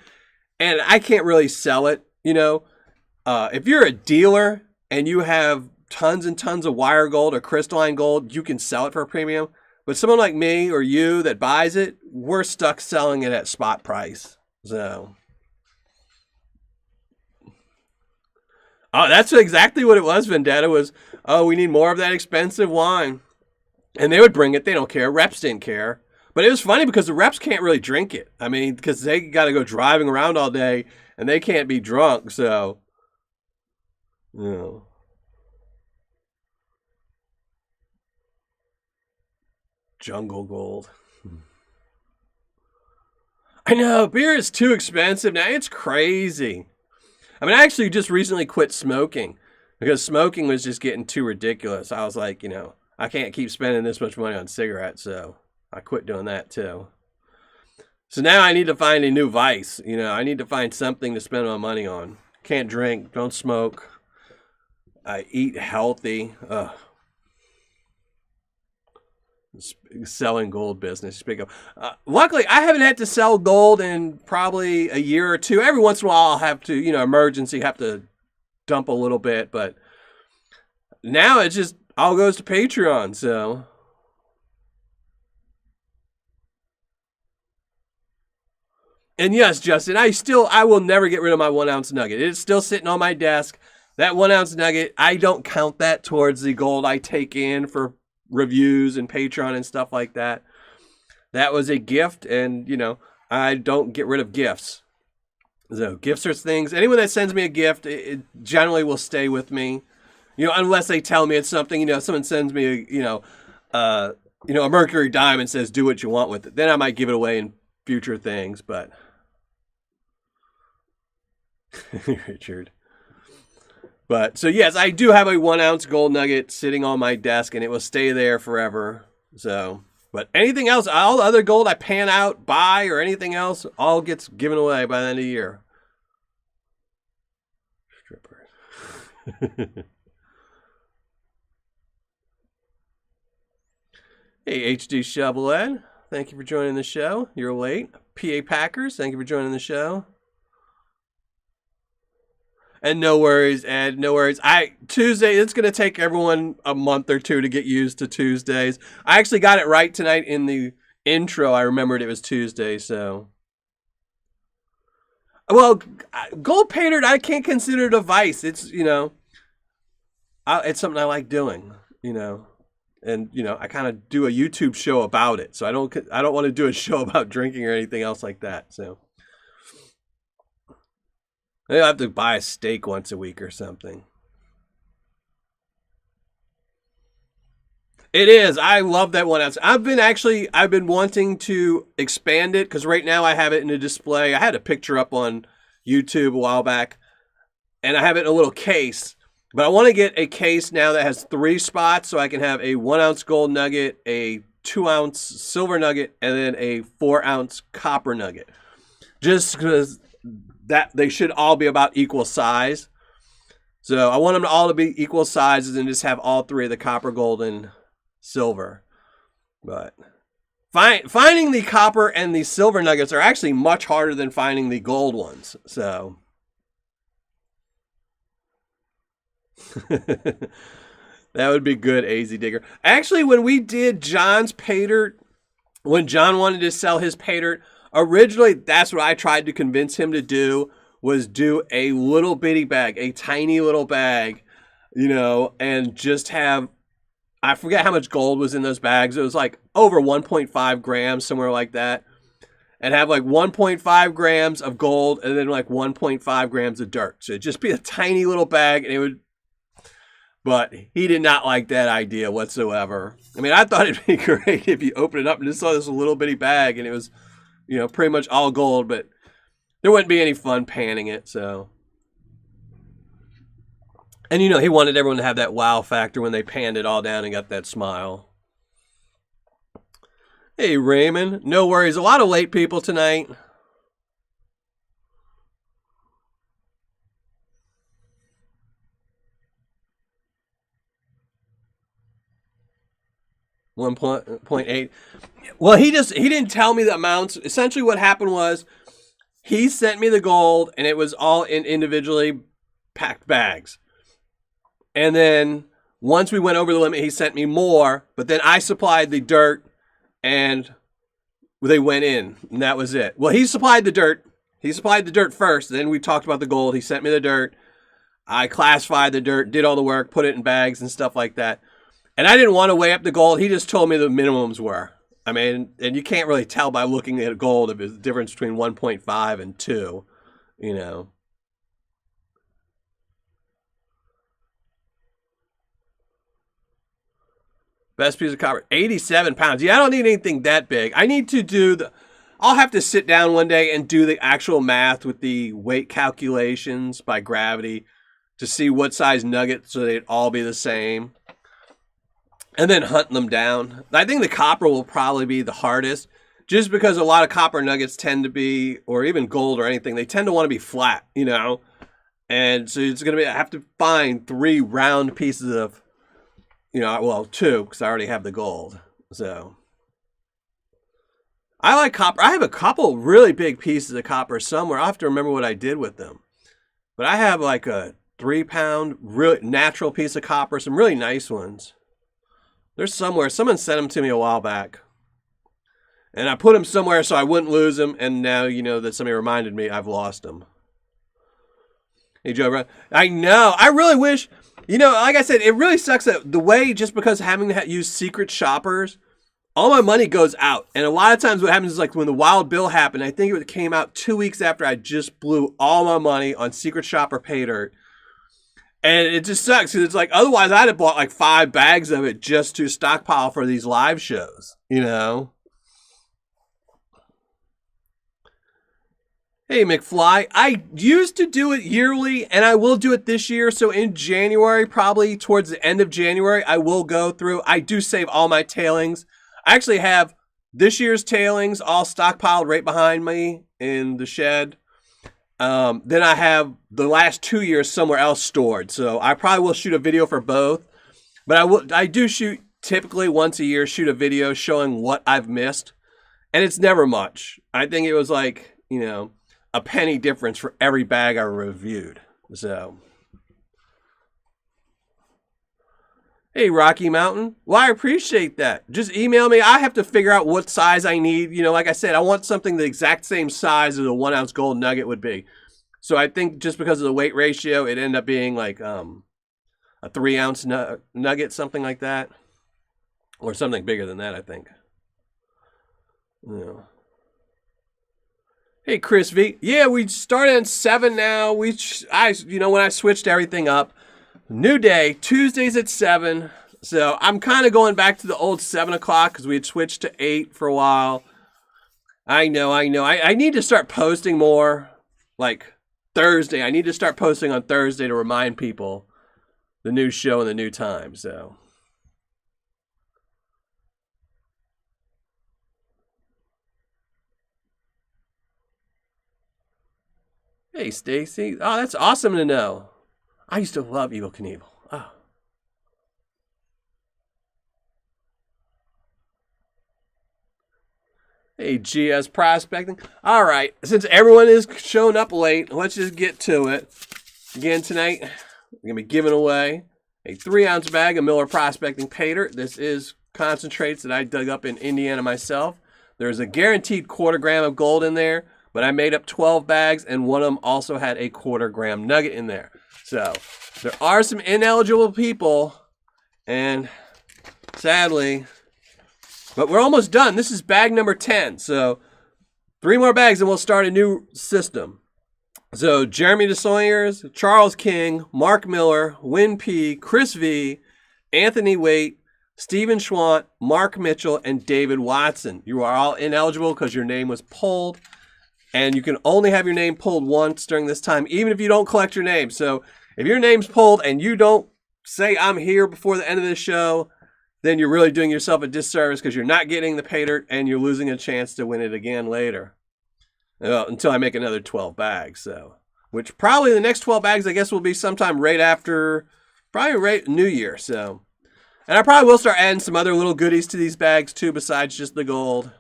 and I can't really sell it, If you're a dealer and you have tons and tons of wire gold or crystalline gold, you can sell it for a premium. But someone like me or you that buys it, we're stuck selling it at spot price. So, that's exactly what it was. Vendetta was, we need more of that expensive wine. And they would bring it. They don't care. Reps didn't care. But it was funny because the reps can't really drink it. I mean, because they got to go driving around all day and they can't be drunk. So, Jungle gold. I know, beer is too expensive now. It's crazy. I mean, I actually just recently quit smoking because smoking was just getting too ridiculous. I was like, I can't keep spending this much money on cigarettes, so I quit doing that too. So now I need to find a new vice. I need to find something to spend my money on. Can't drink, don't smoke. I eat healthy. Selling gold business. Speak of. Luckily, I haven't had to sell gold in probably a year or two. Every once in a while, I'll have to, emergency, have to dump a little bit. But now it just all goes to Patreon. So, and yes, Justin, I will never get rid of my 1 ounce nugget. It's still sitting on my desk. That 1 ounce nugget, I don't count that towards the gold I take in for reviews and Patreon and stuff like that. That was a gift, and I don't get rid of gifts. So gifts are things. Anyone that sends me a gift, it generally will stay with me. Unless they tell me it's something. Someone sends me a Mercury dime and says do what you want with it. Then I might give it away in future things. But Richard. But so yes, I do have a 1 ounce gold nugget sitting on my desk, and it will stay there forever. So, but anything else, all the other gold I pan out, buy, or anything else, all gets given away by the end of the year. Strippers. Hey, HD Chevrolet, thank you for joining the show. You're late. PA Packers, thank you for joining the show. And no worries, Ed, no worries. Tuesday, it's going to take everyone a month or two to get used to Tuesdays. I actually got it right tonight in the intro. I remembered it was Tuesday, so. Well, gold Paydirt, I can't consider it a vice. It's, it's something I like doing, you know. And you know, I kind of do a YouTube show about it, so I don't want to do a show about drinking or anything else like that. So maybe I have to buy a steak once a week or something. It is. I love that 1 ounce. I've been wanting to expand it because right now I have it in a display. I had a picture up on YouTube a while back, and I have it in a little case. But I want to get a case now that has 3 spots, so I can have a 1 ounce gold nugget, a 2 ounce silver nugget, and then a 4 ounce copper nugget. Just because that they should all be about equal size. So I want them all to be equal sizes and just have all 3 of the copper, gold, and silver. But finding the copper and the silver nuggets are actually much harder than finding the gold ones. So that would be good, AZ Digger. Actually, when we did John's Paydirt, when John wanted to sell his Paydirt, originally that's what I tried to convince him to do, was do a little bitty bag, a tiny little bag, you know, and just have, I forget how much gold was in those bags. It was like over 1.5 grams, somewhere like that. And have like 1.5 grams of gold and then like 1.5 grams of dirt. So it'd just be a tiny little bag, and it would, but he did not like that idea whatsoever. I mean, I thought it'd be great if you opened it up and just saw this little bitty bag and it was, you know, pretty much all gold, but there wouldn't be any fun panning it, so. And, you know, he wanted everyone to have that wow factor when they panned it all down and got that smile. Hey, Raymond. No worries. A lot of late people tonight. $1.8. Well, he didn't tell me the amounts. Essentially what happened was he sent me the gold and it was all in individually packed bags. And then once we went over the limit, he sent me more, but then I supplied the dirt and they went in, and that was it. Well, he supplied the dirt. He supplied the dirt first, then we talked about the gold. He sent me the dirt. I classified the dirt, did all the work, put it in bags and stuff like that. And I didn't want to weigh up the gold. He just told me the minimums were. I mean, and you can't really tell by looking at gold if there's a difference between 1.5 and 2, you know. Best piece of copper, 87 pounds. Yeah, I don't need anything that big. I need to do I'll have to sit down one day and do the actual math with the weight calculations by gravity to see what size nuggets so they'd all be the same. And then hunt them down. I think the copper will probably be the hardest just because a lot of copper nuggets tend to be, or even gold or anything, they tend to want to be flat, you know? And so it's going to be, I have to find 3 round pieces of, you know, well, 2, because I already have the gold. So I like copper. I have a couple really big pieces of copper somewhere. I'll have to remember what I did with them. But I have like a 3-pound, really natural piece of copper, some really nice ones. There's somewhere. Someone sent them to me a while back. And I put them somewhere so I wouldn't lose them. And now, you know, that somebody reminded me I've lost them. Hey, Joe, I know. I really wish... You know, like I said, it really sucks that the way, just because having to use secret shoppers, all my money goes out. And a lot of times what happens is like when the Wild Bill happened, I think it came out 2 weeks after I just blew all my money on secret shopper Paydirt. And it just sucks because it's like, otherwise I'd have bought like 5 bags of it just to stockpile for these live shows, you know? Hey, McFly, I used to do it yearly, and I will do it this year. So in January, probably towards the end of January, I will go through. I do save all my tailings. I actually have this year's tailings all stockpiled right behind me in the shed. Then I have the last 2 years somewhere else stored. So I probably will shoot a video for both. But I do shoot typically once a year, shoot a video showing what I've missed. And it's never much. I think it was like, you know, a penny difference for every bag I reviewed. So, hey, Rocky Mountain. Well, I appreciate that. Just email me. I have to figure out what size I need. You know, like I said, I want something the exact same size as a 1 ounce gold nugget would be. So I think just because of the weight ratio, it ended up being like a 3-ounce nugget, something like that. Or something bigger than that, I think. Yeah. Hey, Chris V. Yeah, we started at 7 now. When I switched everything up, new day, Tuesdays at 7. So I'm kind of going back to the old 7 o'clock because we had switched to 8 for a while. I know. I need to start posting more, like Thursday. I need to start posting on Thursday to remind people the new show and the new time. So. Hey, Stacy. Oh, that's awesome to know. I used to love Evel Knievel. Oh. Hey, GS Prospecting. All right, since everyone is showing up late, let's just get to it. Again, tonight, we're going to be giving away a 3-ounce bag of Miller Prospecting Paydirt. This is concentrates that I dug up in Indiana myself. There's a guaranteed 1/4 gram of gold in there, but I made up 12 bags, and one of them also had a 1/4 gram nugget in there. So there are some ineligible people, and sadly, but we're almost done. This is bag number 10. So 3 more bags and we'll start a new system. So Jeremy DeSoyers, Charles King, Mark Miller, Win P, Chris V, Anthony Waite, Stephen Schwant, Mark Mitchell, and David Watson. You are all ineligible because your name was pulled. And you can only have your name pulled once during this time, even if you don't collect your name. So if your name's pulled and you don't say I'm here before the end of this show, then you're really doing yourself a disservice because you're not getting the Paydirt and you're losing a chance to win it again later. Until I make another 12 bags. So, which probably the next 12 bags, I guess, will be sometime right after, probably right New Year. So, and I probably will start adding some other little goodies to these bags too, besides just the gold.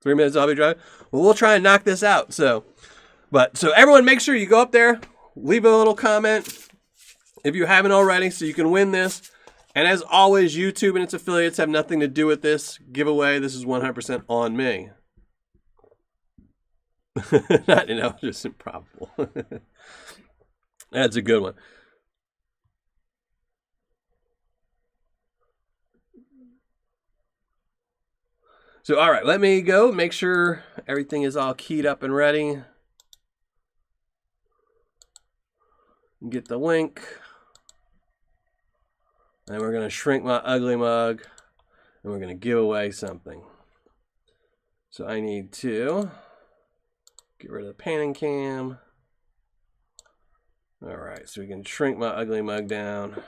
3 minutes, I'll be driving. Well, we'll try and knock this out. So everyone, make sure you go up there, leave a little comment if you haven't already, so you can win this. And as always, YouTube and its affiliates have nothing to do with this giveaway. This is 100% on me. Not, just improbable. That's a good one. So, all right, let me go. Make sure everything is all keyed up and ready. Get the link. And we're going to shrink my ugly mug. And we're going to give away something. So I need to get rid of the panning cam. All right, so we can shrink my ugly mug down.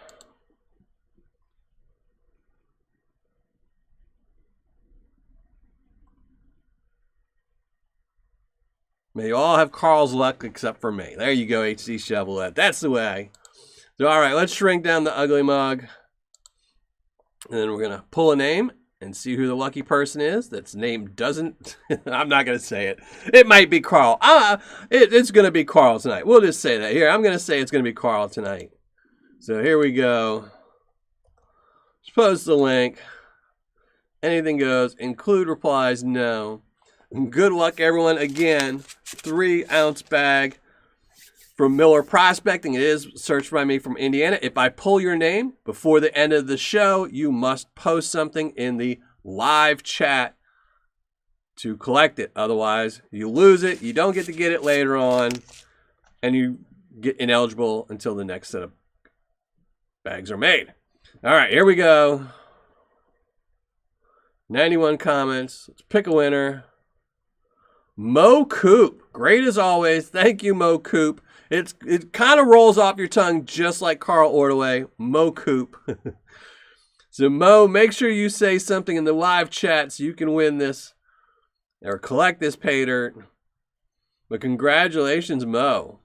May you all have Carl's luck except for me. There you go, HC Shovelette. That's the way. So, all right, let's shrink down the ugly mug. And then we're going to pull a name and see who the lucky person is. That's name doesn't... I'm not going to say it. It might be Carl. It's going to be Carl tonight. We'll just say that. Here, I'm going to say it's going to be Carl tonight. So here we go. Just post the link. Anything goes. Include replies. No. Good luck, everyone. Again, 3-ounce bag from Miller Prospecting. It is searched by me from Indiana. If I pull your name before the end of the show, you must post something in the live chat to collect it. Otherwise, you lose it. You don't get to get it later on, and you get ineligible until the next set of bags are made. All right, here we go. 91 comments. Let's pick a winner. Mo Coop. Great as always. Thank you, Mo Coop. It kind of rolls off your tongue just like Carl Ordaway. Mo Coop. So, Mo, make sure you say something in the live chat so you can win this or collect this Paydirt. But congratulations, Mo.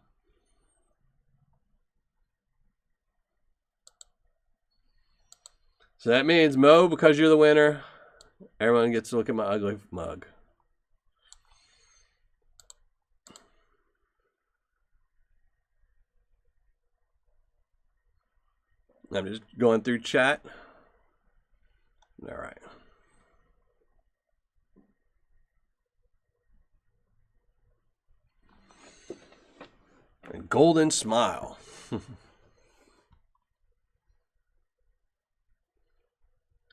So that means, Mo, because you're the winner, everyone gets to look at my ugly mug. I'm just going through chat. All right. And gold. golden smile.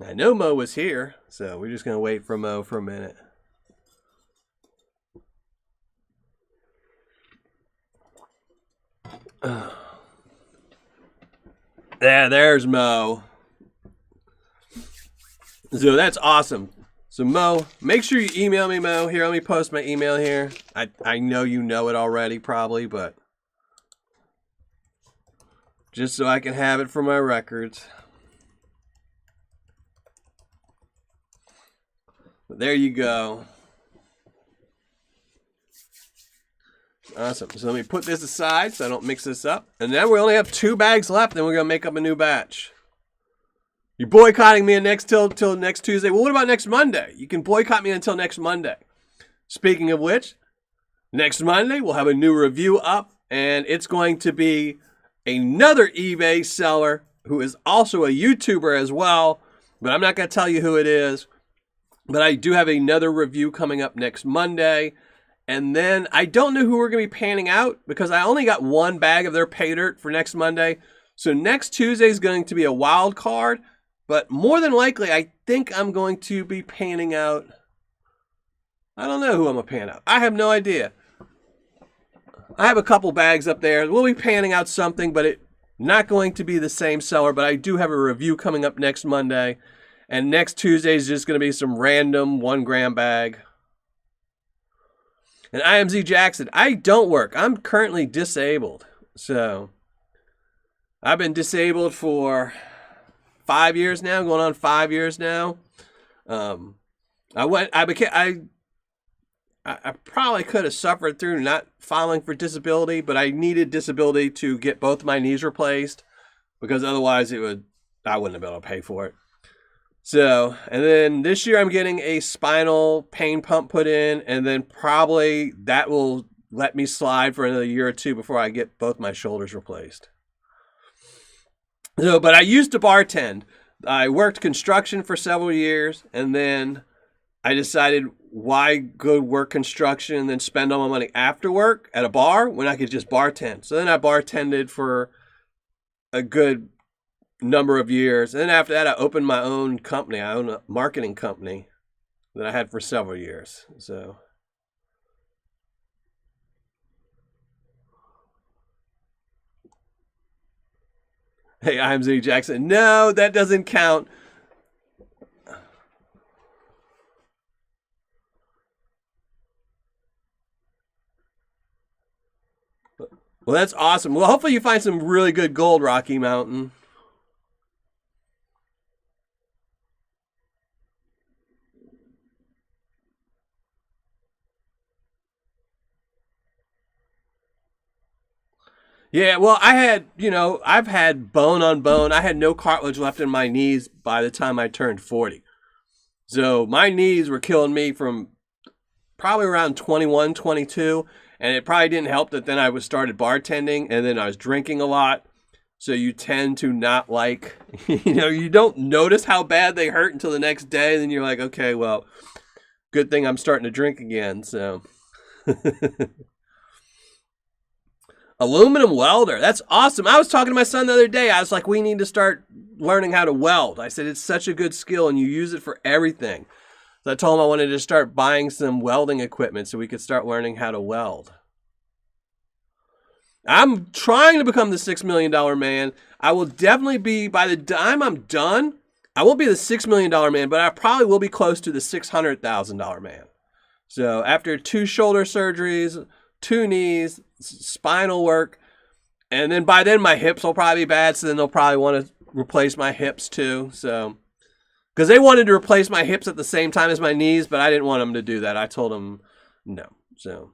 I know Mo was here, so we're just going to wait for Mo for a minute. Yeah, there's Mo. So that's awesome. So Mo, make sure you email me, Mo. Here, let me post my email here. I know you know it already probably, but just so I can have it for my records. But there you go. Awesome. So let me put this aside so I don't mix this up. And then we only have 2 bags left. Then we're going to make up a new batch. You're boycotting me till next Tuesday. Well, what about next Monday? You can boycott me until next Monday. Speaking of which, next Monday we'll have a new review up. And it's going to be another eBay seller who is also a YouTuber as well. But I'm not going to tell you who it is. But I do have another review coming up next Monday. And then I don't know who we're going to be panning out because I only got 1 bag of their Paydirt for next Monday. So next Tuesday is going to be a wild card. But more than likely, I think I'm going to be panning out. I don't know who I'm going to pan out. I have no idea. I have a couple bags up there. We'll be panning out something, but it's not going to be the same seller. But I do have a review coming up next Monday. And next Tuesday is just going to be some random 1 gram bag. And IMZ Jackson, I don't work. I'm currently disabled. So I've been disabled for 5 years now, going on 5 years now. I probably could have suffered through not filing for disability, but I needed disability to get both my knees replaced because otherwise I wouldn't have been able to pay for it. So, and then this year I'm getting a spinal pain pump put in, and then probably that will let me slide for another year or 2 before I get both my shoulders replaced. So, but I used to bartend. I worked construction for several years, and then I decided why go work construction and then spend all my money after work at a bar when I could just bartend. So then I bartended for a good number of years. And then after that, I opened my own company. I own a marketing company that I had for several years. So hey, I'm Z Jackson. No, that doesn't count. Well, that's awesome. Well, hopefully you find some really good gold, Rocky Mountain. Yeah, well, I've had bone on bone. I had no cartilage left in my knees by the time I turned 40. So my knees were killing me from probably around 21, 22. And it probably didn't help that then I started bartending and then I was drinking a lot. So you tend to not like, you don't notice how bad they hurt until the next day. Then you're like, okay, well, good thing I'm starting to drink again. So aluminum welder. That's awesome. I was talking to my son the other day. I was like, we need to start learning how to weld. I said, it's such a good skill and you use it for everything. So I told him I wanted to start buying some welding equipment so we could start learning how to weld. I'm trying to become the $6 million man. I will definitely be, by the time I'm done, I won't be the $6 million man, but I probably will be close to the $600,000 man. So after 2 shoulder surgeries, 2 knees, spinal work, and then by then my hips will probably be bad, so then they'll probably want to replace my hips too. So, because they wanted to replace my hips at the same time as my knees, but I didn't want them to do that. I told them no. So,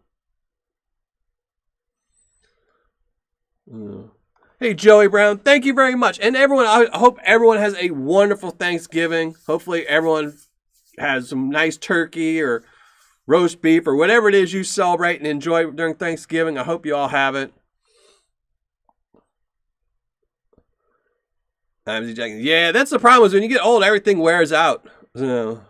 hey, Joey Brown, thank you very much. And everyone, I hope everyone has a wonderful Thanksgiving. Hopefully everyone has some nice turkey or roast beef or whatever it is you celebrate and enjoy during Thanksgiving. I hope you all have it. Yeah, that's the problem is when you get old, everything wears out. So.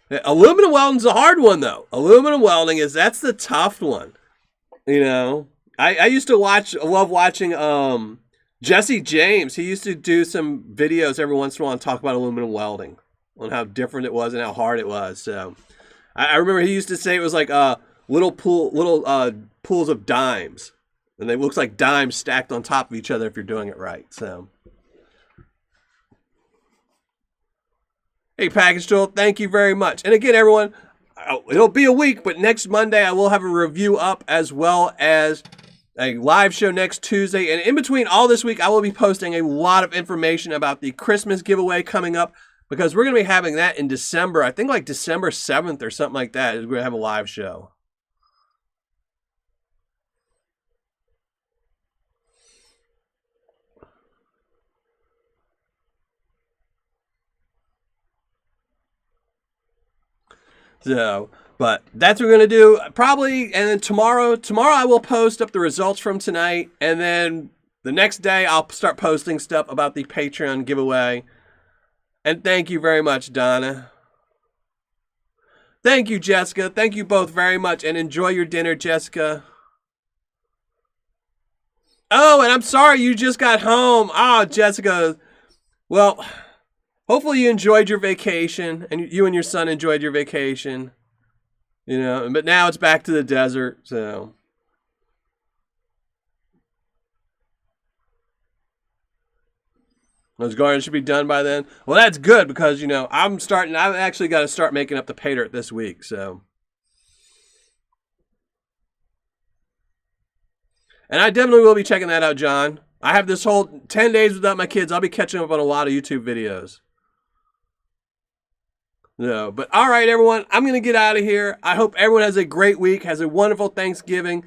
Aluminum welding's a hard one, though. Aluminum welding that's the tough one. You know, I used to love watching Jesse James. He used to do some videos every once in a while and talk about aluminum welding, on how different it was and how hard it was. So I remember he used to say it was like little pools of dimes, and they looks like dimes stacked on top of each other if you're doing it right. So, hey, Package Tool, thank you very much. And again, everyone, it'll be a week, but next Monday I will have a review up as well as a live show next Tuesday. And in between all this week, I will be posting a lot of information about the Christmas giveaway coming up, because we're going to be having that in December. I think like December 7th or something like that is we're going to have a live show. So, but that's what we're going to do probably. And then tomorrow I will post up the results from tonight. And then the next day I'll start posting stuff about the Patreon giveaway. And thank you very much, Donna. Thank you, Jessica. Thank you both very much. And enjoy your dinner, Jessica. Oh, and I'm sorry you just got home. Oh, Jessica. Well, hopefully you enjoyed your vacation, and you and your son enjoyed your vacation. You know, but now it's back to the desert, so. Those gardens should be done by then. Well, that's good, because, you know, I've actually got to start making up the Paydirt this week, so. And I definitely will be checking that out, John. I have this whole 10 days without my kids. I'll be catching up on a lot of YouTube videos. No, but all right, everyone, I'm going to get out of here. I hope everyone has a great week, has a wonderful Thanksgiving.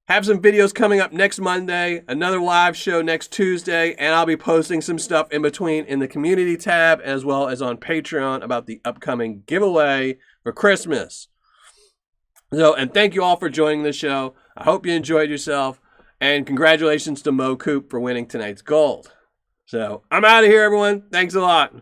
Have some videos coming up next Monday, another live show next Tuesday, and I'll be posting some stuff in between in the community tab as well as on Patreon about the upcoming giveaway for Christmas. So, and thank you all for joining the show. I hope you enjoyed yourself, and congratulations to Mo Coop for winning tonight's gold. So, I'm out of here, everyone. Thanks a lot.